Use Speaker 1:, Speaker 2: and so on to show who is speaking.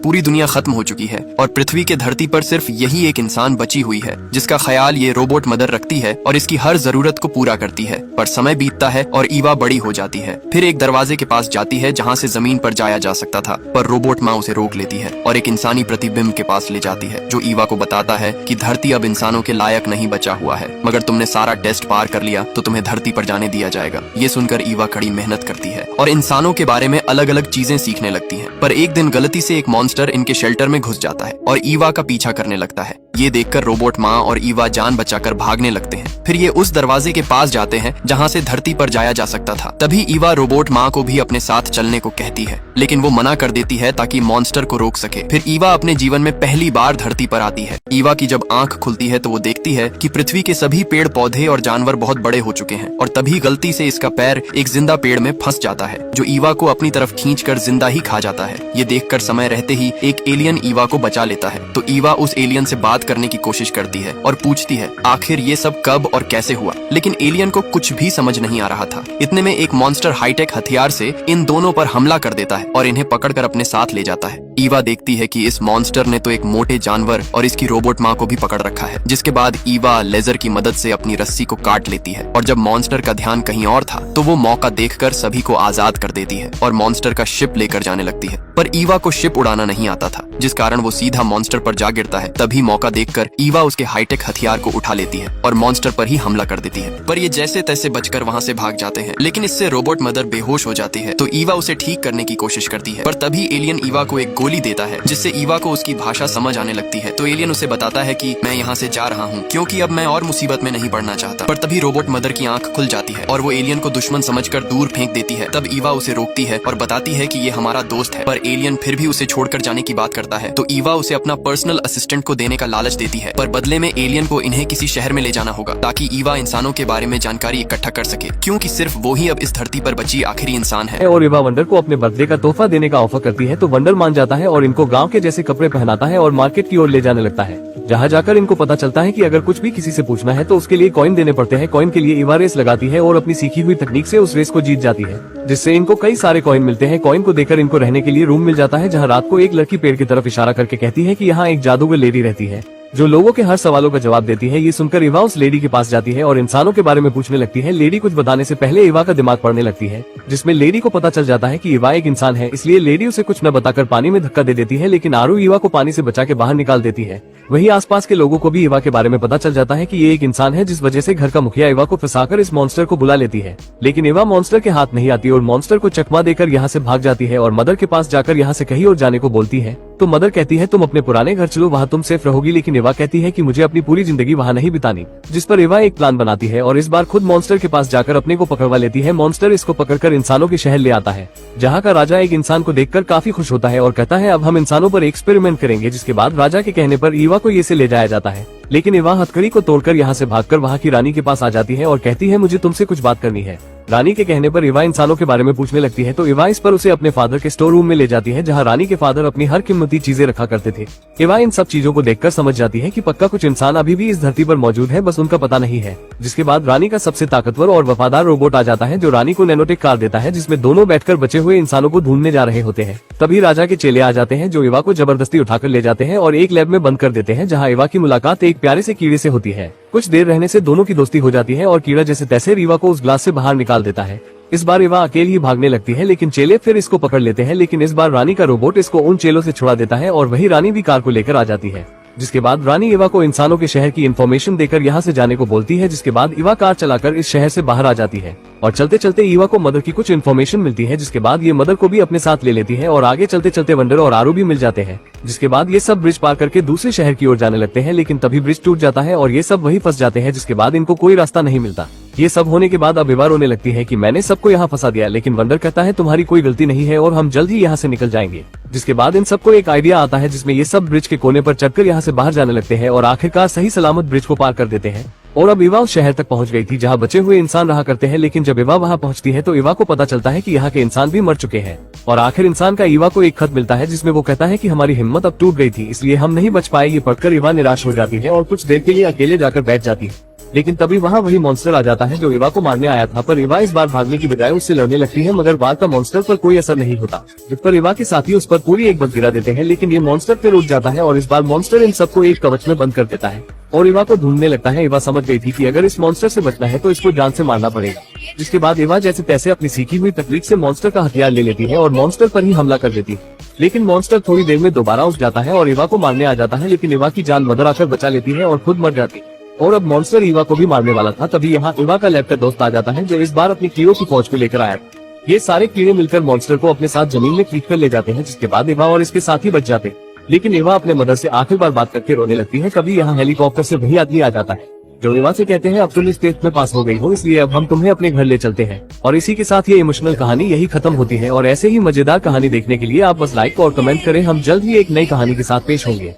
Speaker 1: पूरी दुनिया खत्म हो चुकी है और पृथ्वी के धरती पर सिर्फ यही एक इंसान बची हुई है जिसका ख्याल ये रोबोट मदर रखती है और इसकी हर जरूरत को पूरा करती है। पर समय बीतता है और ईवा बड़ी हो जाती है। फिर एक दरवाजे के पास जाती है जहाँ से जमीन पर जाया जा सकता था, पर रोबोट माँ उसे रोक लेती है और एक इंसानी प्रतिबिंब के पास ले जाती है जो ईवा को बताता है कि धरती अब इंसानों के लायक नहीं बचा हुआ है, मगर तुमने सारा टेस्ट पार कर लिया तो तुम्हें धरती पर जाने दिया जाएगा। ये सुनकर ईवा कड़ी मेहनत करती है और इंसानों के बारे में अलग अलग चीजें सीखने लगती है। पर एक दिन गलती से एक मॉन्स्टर इनके शेल्टर में घुस जाता है और ईवा का पीछा करने लगता है। ये देखकर रोबोट माँ और ईवा जान बचाकर भागने लगते हैं। फिर ये उस दरवाजे के पास जाते हैं जहाँ से धरती पर जाया जा सकता था। तभी ईवा रोबोट माँ को भी अपने साथ चलने को कहती है, लेकिन वो मना कर देती है ताकि मॉन्स्टर को रोक सके। फिर ईवा अपने जीवन में पहली बार धरती पर आती है। ईवा की जब आंख खुलती है तो वो देखती है कि पृथ्वी के सभी पेड़ पौधे और जानवर बहुत बड़े हो चुके हैं और तभी गलती से इसका पैर एक जिंदा पेड़ में फंस जाता है जो ईवा को अपनी तरफ खींचकर जिंदा ही खा जाता है। ये देखकर समय रहते ही एक एलियन ईवा को बचा लेता है। तो ईवा उस एलियन से बात करने की कोशिश करती है और पूछती है आखिर ये सब कब और कैसे हुआ, लेकिन एलियन को कुछ भी समझ नहीं आ रहा था। इतने में एक मॉन्स्टर हाईटेक हथियार से इन दोनों पर हमला कर देता है और इन्हें पकड़कर अपने साथ ले जाता है। ईवा देखती है कि इस मॉन्स्टर ने तो एक मोटे जानवर और इसकी रोबोट माँ को भी पकड़ रखा है, जिसके बाद ईवा लेजर की मदद से अपनी रस्सी को काट लेती है और जब मॉन्स्टर का ध्यान कहीं और था तो वो मौका देखकर सभी को आजाद कर देती है और मॉन्स्टर का शिप लेकर जाने लगती है। पर ईवा को शिप उड़ाना नहीं आता था, जिस कारण वो सीधा मॉन्स्टर पर जा गिरता है। तभी मौका देखकर ईवा उसके हाईटेक हथियार को उठा लेती है और मॉन्स्टर पर ही हमला कर देती है। पर ये जैसे तैसे बचकर वहाँ से भाग जाते हैं, लेकिन इससे रोबोट मदर बेहोश हो जाती है। तो ईवा उसे ठीक करने की कोशिश करती है, पर तभी एलियन ईवा को एक गोली देता है जिससे ईवा को उसकी भाषा समझ आने लगती है। तो एलियन उसे बताता है कि मैं यहाँ से जा रहा हूँ क्योंकि अब मैं और मुसीबत में नहीं पड़ना चाहता। पर तभी रोबोट मदर की आंख खुल जाती है और वो एलियन को दुश्मन समझकर दूर फेंक देती है। तब ईवा उसे रोकती है और बताती है कि ये हमारा दोस्त है, पर एलियन फिर भी उसे छोड़कर जाने की बात करता है। तो ईवा उसे अपना पर्सनल असिस्टेंट को देने का लालच देती है, पर बदले में एलियन को इन्हें किसी शहर में ले जाना होगा ताकि ईवा इंसानों के बारे में जानकारी इकट्ठा कर सके, क्योंकि सिर्फ वो ही अब इस धरती पर बची आखिरी इंसान है।
Speaker 2: और ईवा वंडर को अपने बर्थडे का तोहफा देने का ऑफर करती है तो वंडर मान जाता है और इनको गांव के जैसे कपड़े पहनाता है और मार्केट की ओर ले जाने लगता है, जहाँ जाकर इनको पता चलता है कि अगर कुछ भी किसी से पूछना है तो उसके लिए कॉइन देने पड़ते हैं। कॉइन के लिए ईवा रेस लगाती है और अपनी सीखी हुई तकनीक से उस रेस को जीत जाती है, जिससे इनको कई सारे कॉइन मिलते हैं। कॉइन को देकर इनको रहने के लिए रूम मिल जाता है, जहाँ रात को एक लड़की पेड़ की तरफ इशारा करके कहती है कि यहाँ एक जादूगर लेडी रहती है जो लोगों के हर सवालों का जवाब देती है। ये सुनकर ईवा उस लेडी के पास जाती है और इंसानों के बारे में पूछने लगती है। लेडी कुछ बताने से पहले ईवा का दिमाग पढ़ने लगती है, जिसमें लेडी को पता चल जाता है कि ईवा एक इंसान है, इसलिए लेडी उसे कुछ न बताकर पानी में धक्का दे देती है। लेकिन आरू ईवा को पानी से बचा के बाहर निकाल देती है। वहीं आसपास के लोगों को भी ईवा के बारे में पता चल जाता है कि ये एक इंसान है, जिस वजह से घर का मुखिया ईवा को फंसाकर इस मॉन्स्टर को बुला लेती है। लेकिन ईवा मॉन्स्टर के हाथ नहीं आती और मॉन्स्टर को चकमा देकर यहाँ से भाग जाती है और मदर के पास जाकर यहाँ से कहीं और जाने को बोलती है। तो मदर कहती है तुम अपने पुराने घर चलो, वहाँ तुम सेफ रहोगी। लेकिन ईवा कहती है कि मुझे अपनी पूरी जिंदगी वहाँ नहीं बितानी, जिस पर ईवा एक प्लान बनाती है और इस बार खुद मॉन्स्टर के पास जाकर अपने को पकड़वा लेती है। मॉन्स्टर इसको पकड़कर इंसानों के शहर ले आता है, जहाँ का राजा एक इंसान को देखकर काफी खुश होता है और कहता है अब हम इंसानों पर एक्सपेरिमेंट करेंगे। जिसके बाद राजा के कहने पर ईवा को ये से ले जाया जाता है, लेकिन ईवा हथकड़ी को तोड़कर यहाँ से भागकर वहाँ की रानी के पास आ जाती है और कहती है मुझे तुमसे कुछ बात करनी है। रानी के कहने पर ईवा इंसानों के बारे में पूछने लगती है, तो ईवा इस पर उसे अपने फादर के स्टोर रूम में ले जाती है, जहाँ रानी के फादर अपनी हर कीमती चीजें रखा करते थे। ईवा इन सब चीजों को देखकर समझ जाती है कि पक्का कुछ इंसान अभी भी इस धरती पर मौजूद है, बस उनका पता नहीं है। जिसके बाद रानी का सबसे ताकतवर और वफादार रोबोट आ जाता है, जो रानी को नैनोटेक कार देता है, जिसमें दोनों बैठकर बचे हुए इंसानों को ढूंढने जा रहे होते हैं। तभी राजा के चेले आ जाते हैं, जो ईवा को जबरदस्ती उठाकर ले जाते हैं और एक लैब में बंद कर देते हैं, जहाँ ईवा की मुलाकात एक प्यारे से कीड़े से होती है। कुछ देर रहने से दोनों की दोस्ती हो जाती है और कीड़ा जैसे तैसे ईवा को उस ग्लास से बाहर निकाल देता है। इस बार ईवा अकेली ही भागने लगती है, लेकिन चेले फिर इसको पकड़ लेते हैं। लेकिन इस बार रानी का रोबोट इसको उन चेलों से छुड़ा देता है और वही रानी भी कार को लेकर आ जाती है। जिसके बाद रानी ईवा को इंसानों के शहर की इन्फॉर्मेशन देकर यहाँ से जाने को बोलती है। जिसके बाद ईवा कार चलाकर इस शहर से बाहर आ जाती है और चलते चलते ईवा को मदर की कुछ इन्फॉर्मेशन मिलती है, जिसके बाद ये मदर को भी अपने साथ ले लेती है और आगे चलते चलते वंडर और आरू भी मिल जाते हैं। जिसके बाद ये सब ब्रिज पार करके दूसरे शहर की ओर जाने लगते हैं, लेकिन तभी ब्रिज टूट जाता है और ये सब वहीं फंस जाते हैं। जिसके बाद इनको कोई रास्ता नहीं मिलता। ये सब होने के बाद अब ईवा रोने लगती है कि मैंने सबको यहाँ फंसा दिया, लेकिन वंडर कहता है तुम्हारी कोई गलती नहीं है और हम जल्द ही यहाँ से निकल जाएंगे। जिसके बाद इन सबको एक आइडिया आता है, जिसमें ये सब ब्रिज के कोने पर चढ़कर यहाँ से बाहर जाने लगते हैं और आखिरकार सही सलामत ब्रिज को पार कर देते हैं। और अब ईवा उस शहर तक पहुंच गई थी, जहाँ बचे हुए इंसान रहा करते हैं। लेकिन जब ईवा वहाँ पहुंचती है तो ईवा को पता चलता है कि यहाँ के इंसान भी मर चुके हैं। और आखिर इंसान का ईवा को एक खत मिलता है, जिसमें वो कहता है कि हमारी हिम्मत अब टूट गई थी, इसलिए हम नहीं बच पाए। ये पढ़कर ईवा निराश हो जाती है और कुछ देर के लिए अकेले जाकर बैठ जाती है। लेकिन तभी वहाँ वही मॉन्स्टर आ जाता है जो एवा को मारने आया था, पर एवा इस बार भागने की बजाय उससे लड़ने लगती है, मगर बार का मॉन्स्टर पर कोई असर नहीं होता, जिस पर एवा के साथी उस पर पूरी एक बग गिरा देते हैं। लेकिन ये मॉन्स्टर फिर उठ जाता है और इस बार मॉन्स्टर इन सबको एक कवच में बंद कर देता है और एवा को ढूंढने लगता है। एवा समझ गई थी कि अगर इस मॉन्स्टर से बचना है तो इसको जान से मारना पड़ेगा, जिसके बाद एवा जैसे तैसे अपनी सीखी हुई तकनीक से मॉन्स्टर का हथियार ले लेती है और मॉन्स्टर पर ही हमला कर देती है। लेकिन मॉन्स्टर थोड़ी देर में दोबारा उठ जाता है और एवा को मारने आ जाता है, लेकिन एवा की जान मदर आकर बचा लेती है और खुद मर जाती है। और अब मॉन्स्टर एवा को भी मारने वाला था, तभी यहाँ एवा का लैब का दोस्त आ जाता है जो इस बार अपनी कीड़ों की फौज को लेकर आया था। ये सारे कीड़े मिलकर मॉन्स्टर को अपने साथ जमीन में खींच कर ले जाते हैं, जिसके बाद एवा और इसके साथी बच जाते हैं। लेकिन एवा अपने मदर से आखिर बार बात करके रोने लगती है। कभी यहाँ हेलीकॉप्टर से वही आदमी आ जाता है जो एवा से कहते हैं अब तुम इस टेस्ट में पास हो गई हो, इसलिए अब हम तुम्हें अपने घर ले चलते हैं। और इसी के साथ ये इमोशनल कहानी यही खत्म होती है। और ऐसे ही मजेदार कहानी देखने के लिए आप बस लाइक और कमेंट करें। हम जल्द ही एक नई कहानी के साथ पेश होंगे।